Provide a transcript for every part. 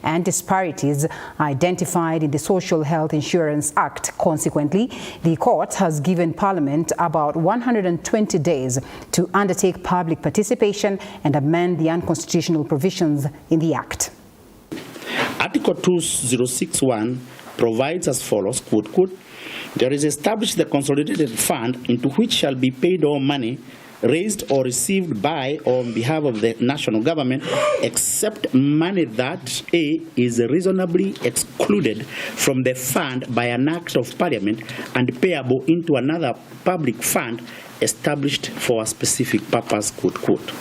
and disparities identified in the Social Health Insurance Act. Consequently, the court has given Parliament about 120 days to undertake public participation and amend the unconstitutional provisions in the Act. Article 2061 provides as follows, quote, quote, there is established the consolidated fund into which shall be paid all money raised or received by or on behalf of the national government, except money that A, is reasonably excluded from the fund by an act of Parliament and payable into another public fund established for a specific purpose, quote, quote.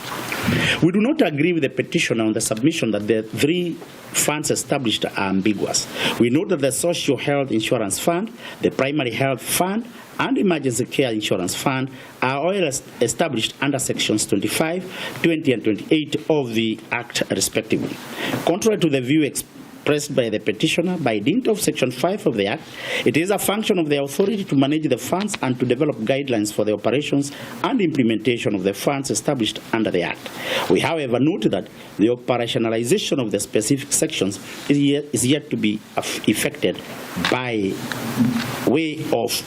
We do not agree with the petitioner on the submission that the three funds established are ambiguous. We note that the Social Health Insurance Fund, the Primary Health Fund, and Emergency Care Insurance Fund are all established under sections 25, 20, and 28 of the Act, respectively. Contrary to the view expressed by the petitioner, by dint of section 5 of the Act, it is a function of the authority to manage the funds and to develop guidelines for the operations and implementation of the funds established under the Act. We, however, note that the operationalization of the specific sections is yet to be effected by way of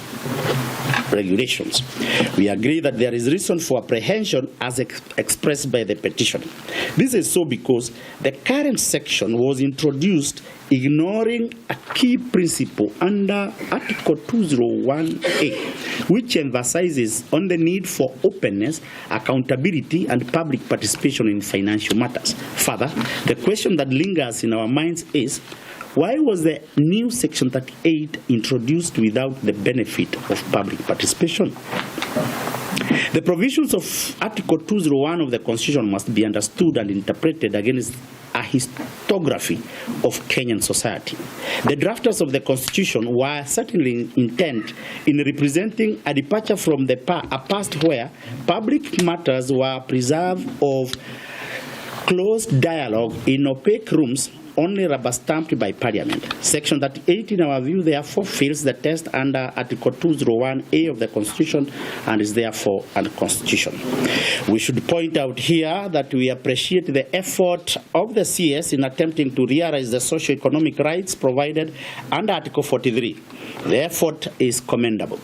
regulations. We agree that there is reason for apprehension as expressed by the petitioner. This is so because the current section was introduced ignoring a key principle under Article 201A, which emphasizes on the need for openness, accountability, and public participation in financial matters. Further, the question that lingers in our minds is, why was the new Section 38 introduced without the benefit of public participation? The provisions of Article 201 of the Constitution must be understood and interpreted against a historiography of Kenyan society. The drafters of the Constitution were certainly intent in representing a departure from a past where public matters were preserved of closed dialogue in opaque rooms only rubber-stamped by Parliament. Section 38, in our view, therefore, fails the test under Article 201A of the Constitution and is therefore unconstitutional. We should point out here that we appreciate the effort of the CS in attempting to realize the socio-economic rights provided under Article 43. The effort is commendable.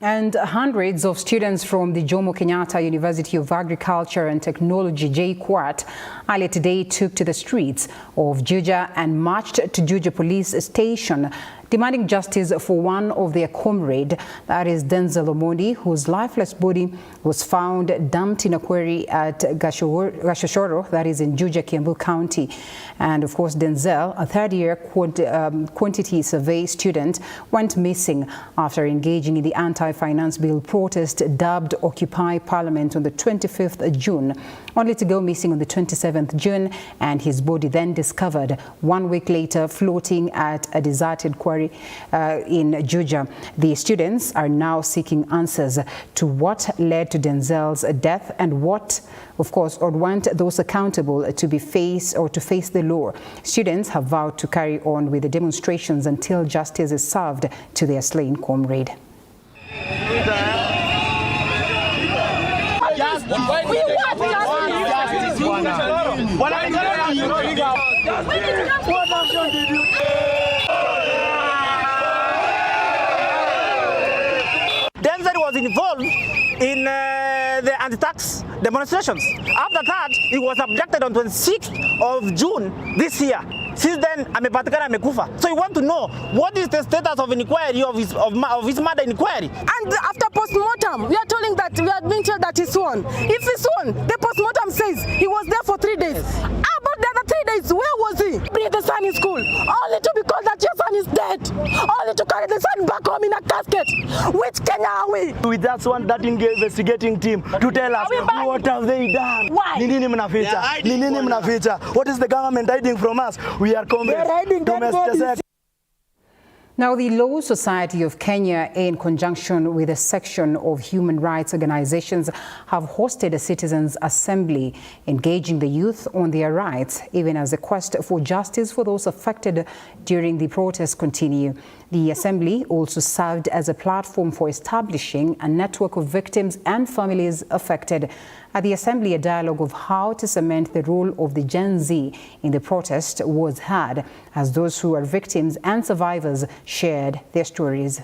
And hundreds of students from the Jomo Kenyatta University of Agriculture and Technology, GOtv, earlier today took to the streets of Juja and marched to Juja Police Station, demanding justice for one of their comrade, that is Denzel Omondi, whose lifeless body was found dumped in a quarry at Gashoshoro, that is in Juja, Kiambu County. And of course, Denzel, a third-year quantity survey student, went missing after engaging in the anti-finance bill protest dubbed Occupy Parliament on the 25th June, only to go missing on the 27th June, and his body then discovered 1 week later floating at a deserted quarry in Juja. The students are now seeking answers to what led to Denzel's death and what, of course, or want those accountable to be face the law. Students have vowed to carry on with the demonstrations until justice is served to their slain comrade. Denzel was involved in the anti-tax demonstrations. After that, he was abducted on 26th of June this year. Since then, amepatikana amekufa. So we want to know what is the status of inquiry of his murder inquiry. And after post-mortem, we are told that we are being told that he's sworn. If he's sworn, the post-mortem says he was there for 3 days. About the other 3 days, where was he? Bring the son in school, only to because that your son is dead, only to carry the son back home in a casket. Which Kenya are we? With that one, that investigating team to tell us what have they done. Why? What is the government hiding from us? We are coming to Now, the Law Society of Kenya, in conjunction with a section of human rights organizations, have hosted a citizens' assembly engaging the youth on their rights, even as the quest for justice for those affected during the protests continue. The assembly also served as a platform for establishing a network of victims and families affected. At the Assembly, a dialogue of how to cement the role of the Gen Z in the protest was had as those who are victims and survivors shared their stories.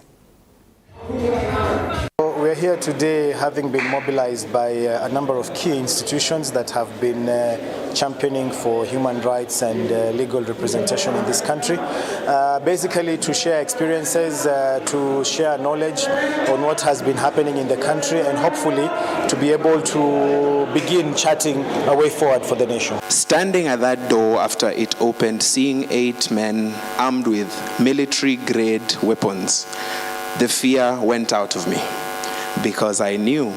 We're here today having been mobilized by a number of key institutions that have been championing for human rights and legal representation in this country, basically to share experiences, to share knowledge on what has been happening in the country, and hopefully to be able to begin charting a way forward for the nation. Standing at that door after it opened, seeing 8 men armed with military-grade weapons, the fear went out of me, because I knew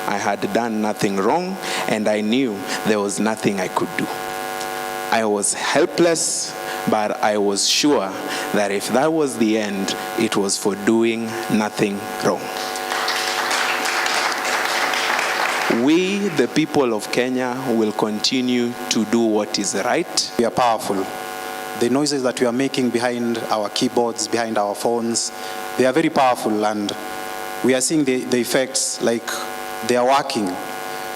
I had done nothing wrong and I knew there was nothing I could do. I was helpless, but I was sure that if that was the end, it was for doing nothing wrong. We, the people of Kenya, will continue to do what is right. We are powerful. The noises that we are making behind our keyboards, behind our phones, they are very powerful, and we are seeing the effects, like they are working.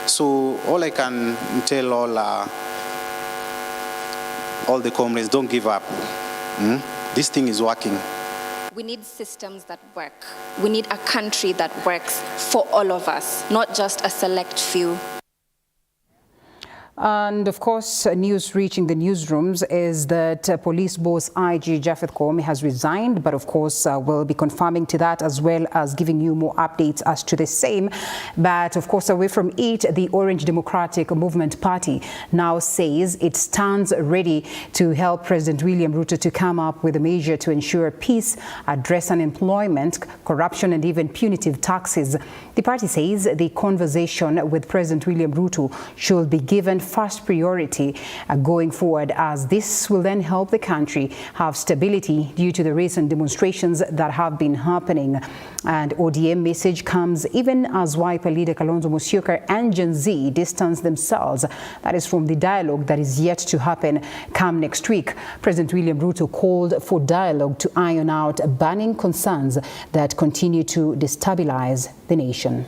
So all I can tell all the comrades, don't give up. This thing is working. We need systems that work. We need a country that works for all of us, not just a select few. And of course, news reaching the newsrooms is that police boss IG Japhet Koome has resigned, but of course we'll be confirming to that as well as giving you more updates as to the same. But of course, away from it, the Orange Democratic Movement Party now says it stands ready to help President William Ruto to come up with a measure to ensure peace, address unemployment, corruption and even punitive taxes. The party says the conversation with President William Ruto should be given first priority going forward, as this will then help the country have stability due to the recent demonstrations that have been happening. And ODM message comes even as Wiper leader Kalonzo Musyoka and Gen Z distance themselves. That is from the dialogue that is yet to happen come next week. President William Ruto called for dialogue to iron out burning concerns that continue to destabilize the nation.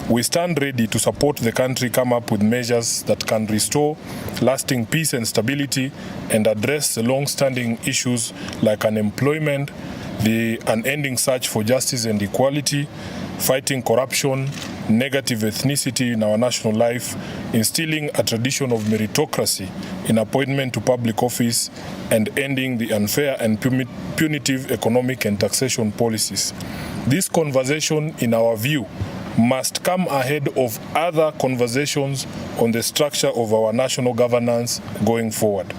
We stand ready to support the country come up with measures that can restore lasting peace and stability and address the long-standing issues like unemployment, the unending search for justice and equality, fighting corruption, negative ethnicity in our national life, instilling a tradition of meritocracy in appointment to public office, and ending the unfair and punitive economic and taxation policies. This conversation, in our view, must come ahead of other conversations on the structure of our national governance going forward.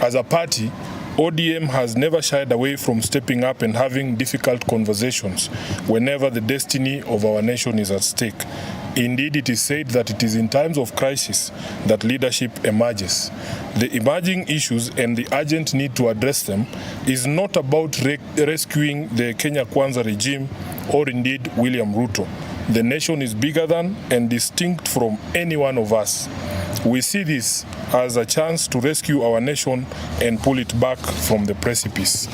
As a party, ODM has never shied away from stepping up and having difficult conversations whenever the destiny of our nation is at stake. Indeed, it is said that it is in times of crisis that leadership emerges. The emerging issues and the urgent need to address them is not about rescuing the Kenya Kwanza regime or indeed William Ruto. The nation is bigger than and distinct from any one of us. We see this as a chance to rescue our nation and pull it back from the precipice.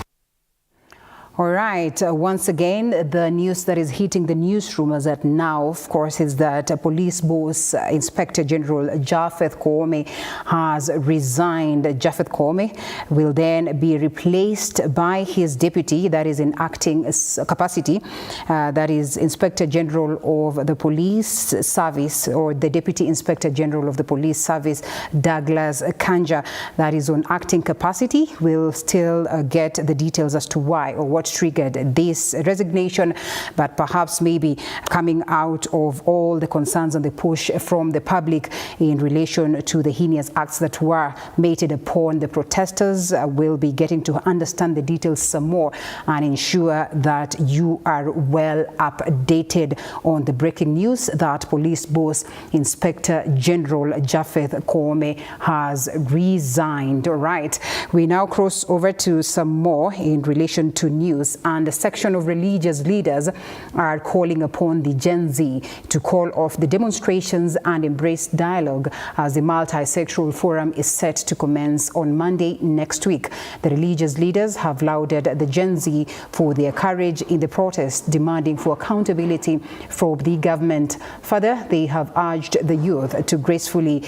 All right. Once again, the news that is hitting the newsroom as at now, of course, is that police boss Inspector General Japhet Koome has resigned. Japhet Koome will then be replaced by his deputy, that is in acting capacity, that is Inspector General of the Police Service, or the Deputy Inspector General of the Police Service, Douglas Kanja, that is on acting capacity. We'll still get the details as to why or what triggered this resignation, but perhaps maybe coming out of all the concerns and the push from the public in relation to the heinous acts that were meted upon the protesters. We'll be getting to understand the details some more and ensure that you are well updated on the breaking news that police boss Inspector General Japhet Koome has resigned. All right, we now cross over to some more in relation to news. news, and a section of religious leaders are calling upon the Gen Z to call off the demonstrations and embrace dialogue as the multi-sectoral forum is set to commence on Monday next week. The religious leaders have lauded the Gen Z for their courage in the protest, demanding for accountability from the government. Further, they have urged the youth to gracefully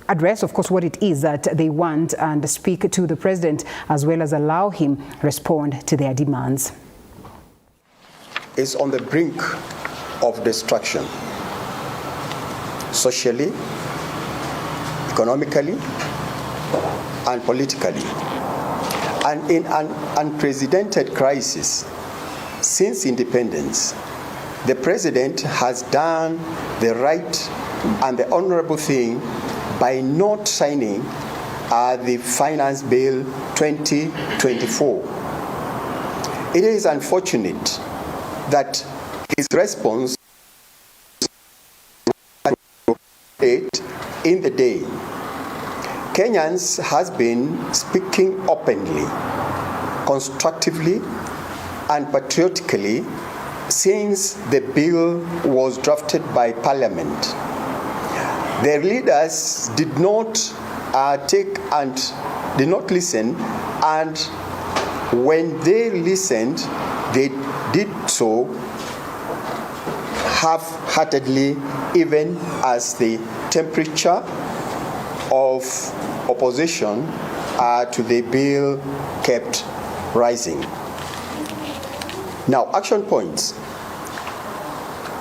address, of course, what it is that they want and speak to the president, as well as allow him respond to their demands. Is on the brink of destruction, socially, economically, and politically. And in an unprecedented crisis since independence, the president has done the right and the honorable thing by not signing the Finance Bill 2024. It is unfortunate that his response in the day. Kenyans has been speaking openly, constructively, and patriotically since the bill was drafted by Parliament. The leaders did not did not listen, and when they listened, they did so half-heartedly, even as the temperature of opposition to the bill kept rising. Now, action points.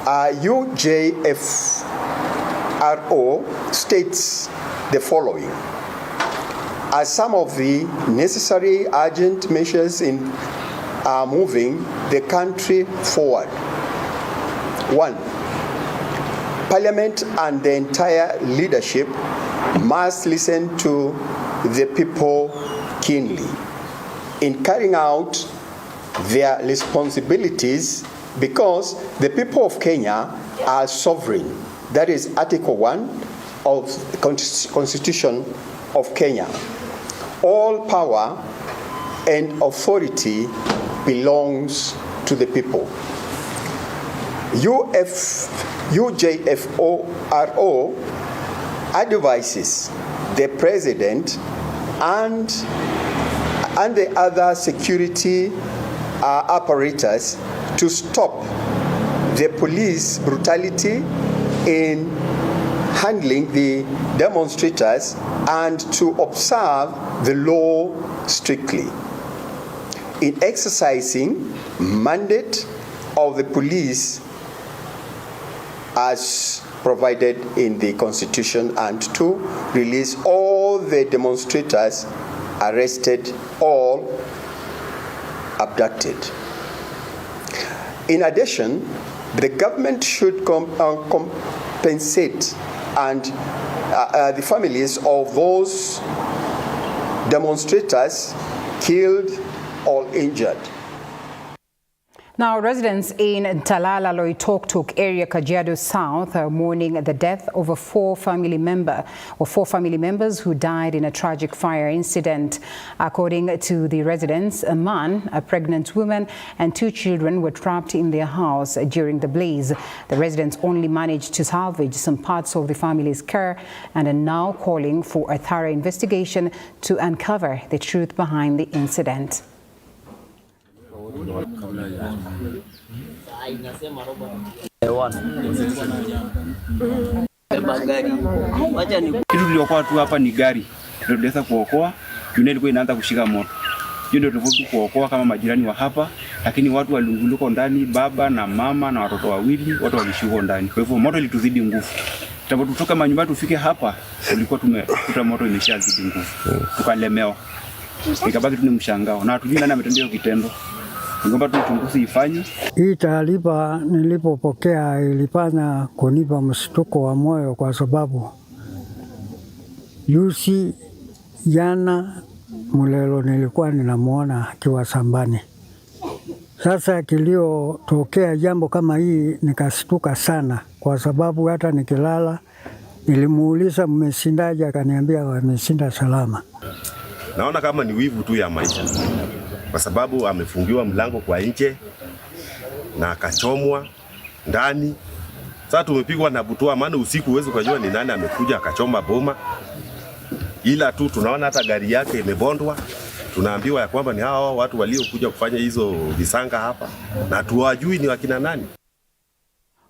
UJFRO states the following: as some of the necessary urgent measures in moving the country forward. 1. Parliament and the entire leadership must listen to the people keenly in carrying out their responsibilities, because the people of Kenya are sovereign. That is Article 1 of the Constitution of Kenya. All power and authority belongs to the people. UJFRO advises the president and the other security apparatus to stop the police brutality in handling the demonstrators and to observe the law strictly. In exercising mandate of the police as provided in the Constitution, and to release all the demonstrators arrested or abducted. In addition, the government should compensate and the families of those demonstrators killed or injured. Now, residents in Talala Loitoktok area, Kajiado South, are mourning the death of four family members who died in a tragic fire incident. According to the residents, a man, a pregnant woman, and 2 children were trapped in their house during the blaze. The residents only managed to salvage some parts of the family's car and are now calling for a thorough investigation to uncover the truth behind the incident. Kitu tuliokuwa tu hapa ni gari ndio tuliweza kuokoa, juu ilikuwa inaanza kushika moto. Hiyo ndio tulivyokuwa kuokoa kama majirani wa hapa, lakini watu waliunguluka ndani, baba na mama na watoto wawili, watu walishuka ndani. Kwa hivyo moto ilituzidi nguvu. Tutoka manyumba tufike hapa, tulikuwa tumekuta moto imeshazidi nguvu. Tukalemewa. Ikabaki tu ni mshangao na hatujui nani ametendea kitendo. Ngomba tu uchunguzi ifanye. Hii taarifa nilipopokea ilifanya kunipa mshtuko wa moyo, kwa sababu juzi jana Mulelo nilikuwa ninamuona akiwa sambani. Sasa kiliotokea jambo kama hii nikashtuka sana, kwa sababu hata nikilala nilimuuliza mmeshindaje, akaniambia wameshinda salama. Naona kama ni wivu tu ya maisha. kwa sababu amefungiwa mlango kwa nje na akachomwa ndani. Sasa tumepigwa na butwaa, maana usiku huwezi kujua ni nani amekuja akachoma boma, ila tu tunaona hata gari yake imebondwa. Tunaambiwa ya kwamba ni hao watu waliokuja kufanya hizo visanga hapa na tuwajui ni wakina nani.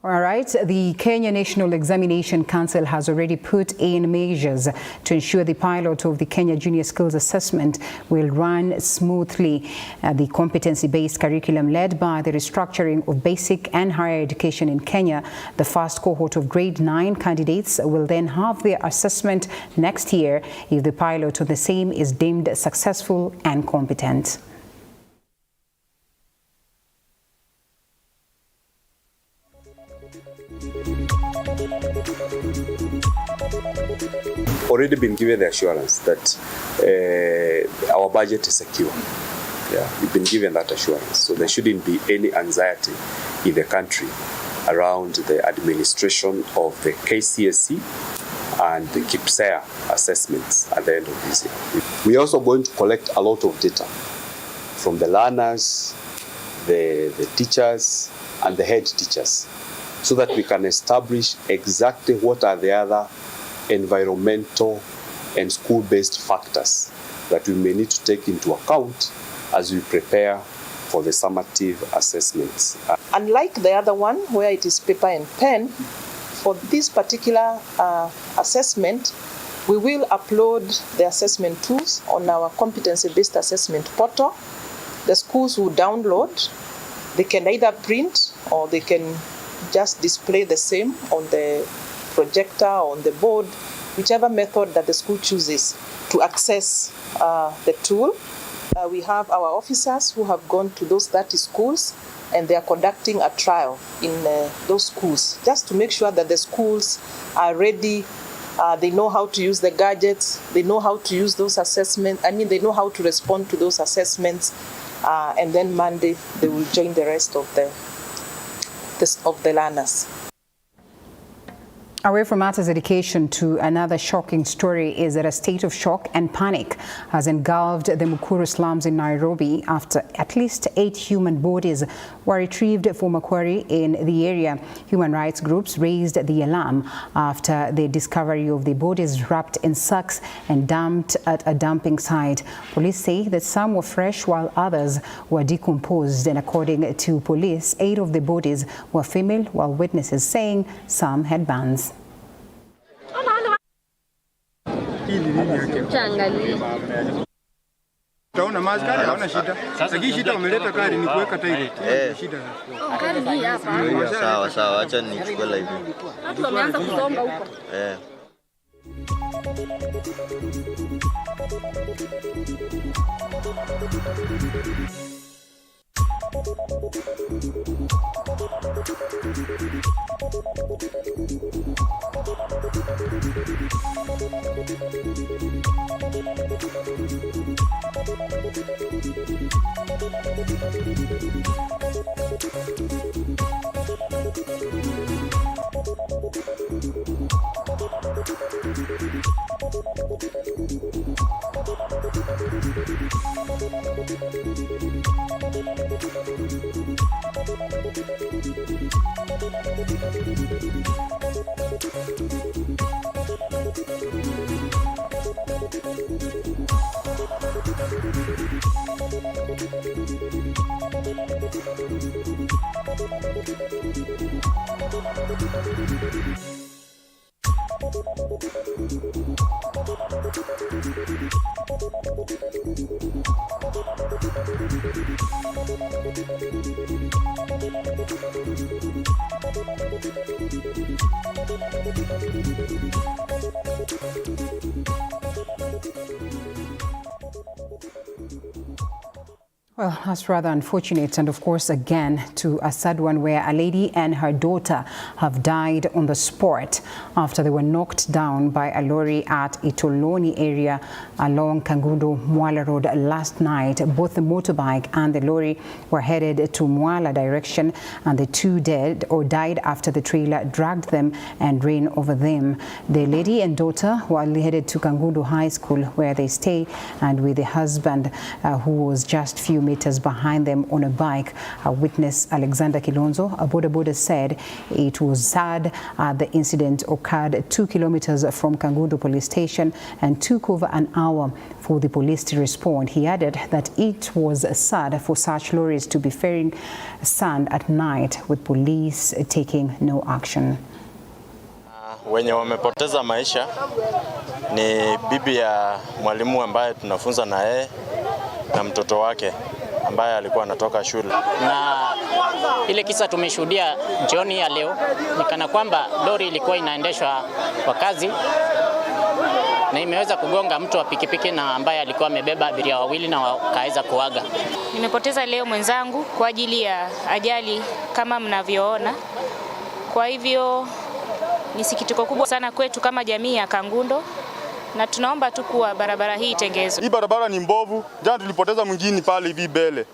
All right, the Kenya National Examination Council has already put in measures to ensure the pilot of the Kenya Junior Skills Assessment will run smoothly. The competency-based curriculum led by the restructuring of basic and higher education in Kenya. The first cohort of grade 9 candidates will then have their assessment next year if the pilot of the same is deemed successful and competent. Already been given the assurance that our budget is secure. Yeah, we've been given that assurance. So there shouldn't be any anxiety in the country around the administration of the KCSE and the KIPSEA assessments at the end of this year. We're also going to collect a lot of data from the learners, the teachers, and the head teachers, so that we can establish exactly what are the other environmental and school-based factors that we may need to take into account as we prepare for the summative assessments. Unlike the other one where it is paper and pen, for this particular assessment, we will upload the assessment tools on our competency-based assessment portal. The schools will download. They can either print or they can just display the same on the projector or on the board, whichever method that the school chooses to access the tool. We have our officers who have gone to those 30 schools and they are conducting a trial in those schools just to make sure that the schools are ready. They know how to use the gadgets, they know how to use those assessments, they know how to respond to those assessments, and then Monday they will join the rest of the learners. Away from matters education to another shocking story is that a state of shock and panic has engulfed the Mukuru slums in Nairobi after at least 8 human bodies were retrieved from a quarry in the area. Human rights groups raised the alarm after the discovery of the bodies wrapped in sacks and dumped at a dumping site. Police say that some were fresh while others were decomposed, and according to police, 8 of the bodies were female, while witnesses saying some had bands. Taona maskari hawana shida. Lakini shida umeleta kari ni kuweka tairi. Shida. Kari hii hapa. Sawa sawa, acha nichukue live. Watu wameanza kusomba huko. Well, that's rather unfortunate, and of course again to a sad one where a lady and her daughter have died on the spot after they were knocked down by a lorry at Itoloni area along Kangundo Mwala Road last night. Both the motorbike and the lorry were headed to Mwala direction, and the two died after the trailer dragged them and ran over them. The lady and daughter were headed to Kangundo High School where they stay, and with the husband who was just few meters behind them on a bike. Witness Alexander Kilonzo, a boda said it was sad the incident occurred 2 kilometers from Kangundo police station and took over an hour for the police to respond. He added that it was sad for such lorries to be ferrying sand at night with police taking no action. Wenye wamepoteza maisha ni bibi ya mwalimu ambaye tunafunza na yeye na mtoto wake ambaye alikuwa anatoka shule. Na ile kisa tumeshuhudia jioni ya leo ni kana kwamba lori ilikuwa inaendeshwa kwa kazi na imeweza kugonga mtu wa pikipiki na ambaye alikuwa amebeba abiria wawili na wakaweza kuaga. Nimepoteza leo mwenzangu kwa ajili ya ajali kama mnavyoona. Kwa hivyo ni sikitiko kubwa sana kwetu kama jamii ya Kangundo, na tunaomba tu kuwa barabara hii itengezwe. Hii barabara ni mbovu. Jana tulipoteza mwingine pale hivi mbele.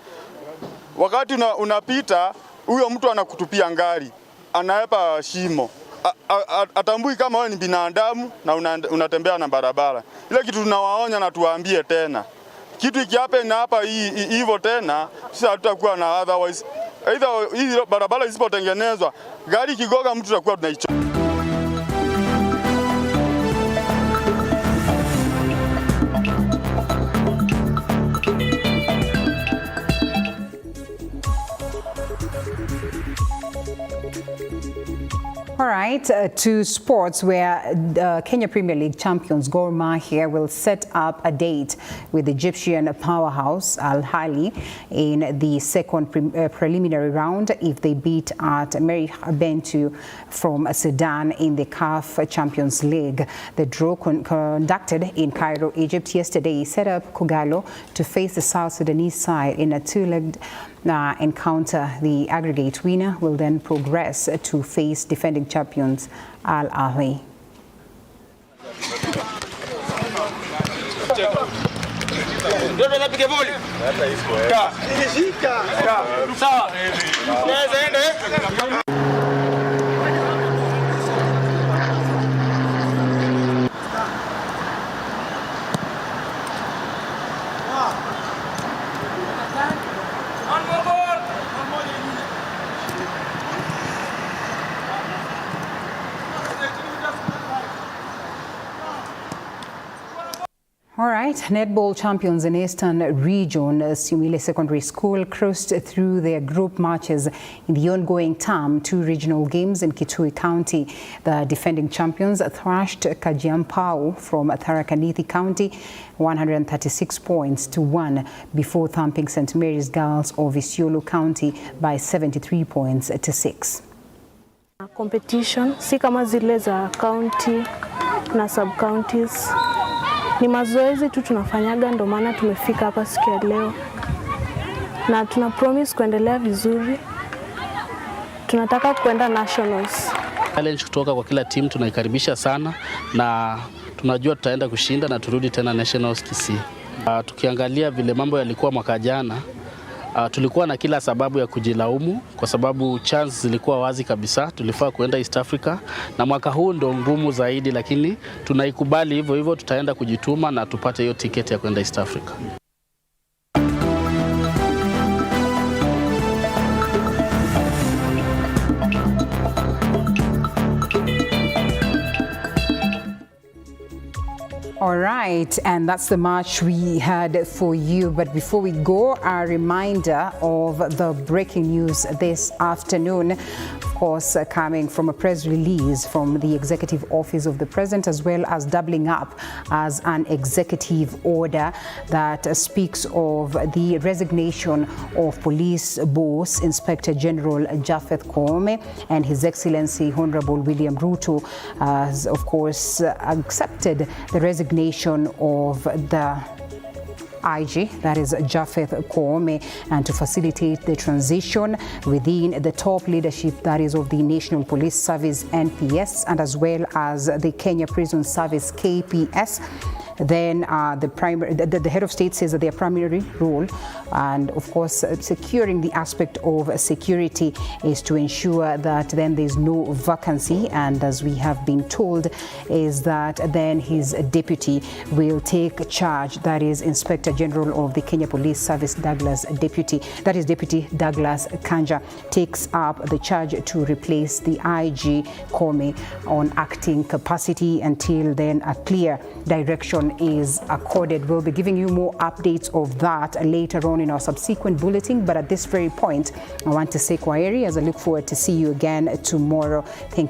Wakati unapita huyo mtu anakutupia ngari, anaepa shimo. Atambui kama wewe ni binadamu na unatembea na barabara. Ile kitu tunawaonya na tuwaambie tena. Kitu ikiape na hapa hivyo tena, sisi hatutakuwa na otherwise. Either hii barabara isipotengenezwa, gari kigoga mtu tutakuwa tunaicho. All right, to sports where Kenya Premier League champions Gor Mahia will set up a date with the Egyptian powerhouse Al Ahly in the second preliminary round if they beat at Meri Bentu from Sudan in the CAF Champions League. The draw conducted in Cairo, Egypt yesterday set up Kogalo to face the South Sudanese side in a two-legged encounter. The aggregate winner will then progress to face defending champions Al Ahly. All right, netball champions in Eastern Region, Sumile Secondary School, crossed through their group matches in the ongoing term 2 regional games in Kitui County. The defending champions thrashed Kajiampao from Tharaka Nithi County 136 points to 1 before thumping St. Mary's Girls of Isiolo County by 73 points to 6. Competition si kama zile za county na sub counties. Ni mazoezi tu tunafanyaga, ndo maana tumefika hapa siku ya leo. Na tuna promise kuendelea vizuri. Tunataka kwenda nationals. Challenge kutoka kwa kila team tunaikaribisha sana na tunajua tutaenda kushinda na turudi tena nationals Kisii. Tukiangalia vile mambo yalikuwa mwaka jana, tulikuwa na kila sababu ya kujilaumu kwa sababu chance zilikuwa wazi kabisa, tulifaa kuenda East Africa na mwaka huu ndo ngumu zaidi, lakini tunaikubali hivyo hivyo, tutaenda kujituma na tupate hiyo tiketi ya kwenda East Africa. All right, and that's the match we had for you. But before we go, a reminder of the breaking news this afternoon. Of course, coming from a press release from the Executive Office of the President, as well as doubling up as an executive order that speaks of the resignation of Police Boss Inspector General Japheth Koome and His Excellency Honorable William Ruto has, of course, accepted the resignation of the IG, that is Japheth Koome, and to facilitate the transition within the top leadership, that is of the National Police Service NPS, and as well as the Kenya Prison Service KPS. then the head of state says that their primary role, and of course securing the aspect of security, is to ensure that then there's no vacancy, and as we have been told is that then his deputy will take charge, that is Inspector General of the Kenya Police Service Deputy Douglas Kanja takes up the charge to replace the IG Kome on acting capacity until then a clear direction is accorded. We'll be giving you more updates of that later on in our subsequent bulletin, but at this very point I want to say kwaheri as I look forward to see you again tomorrow. Thank you.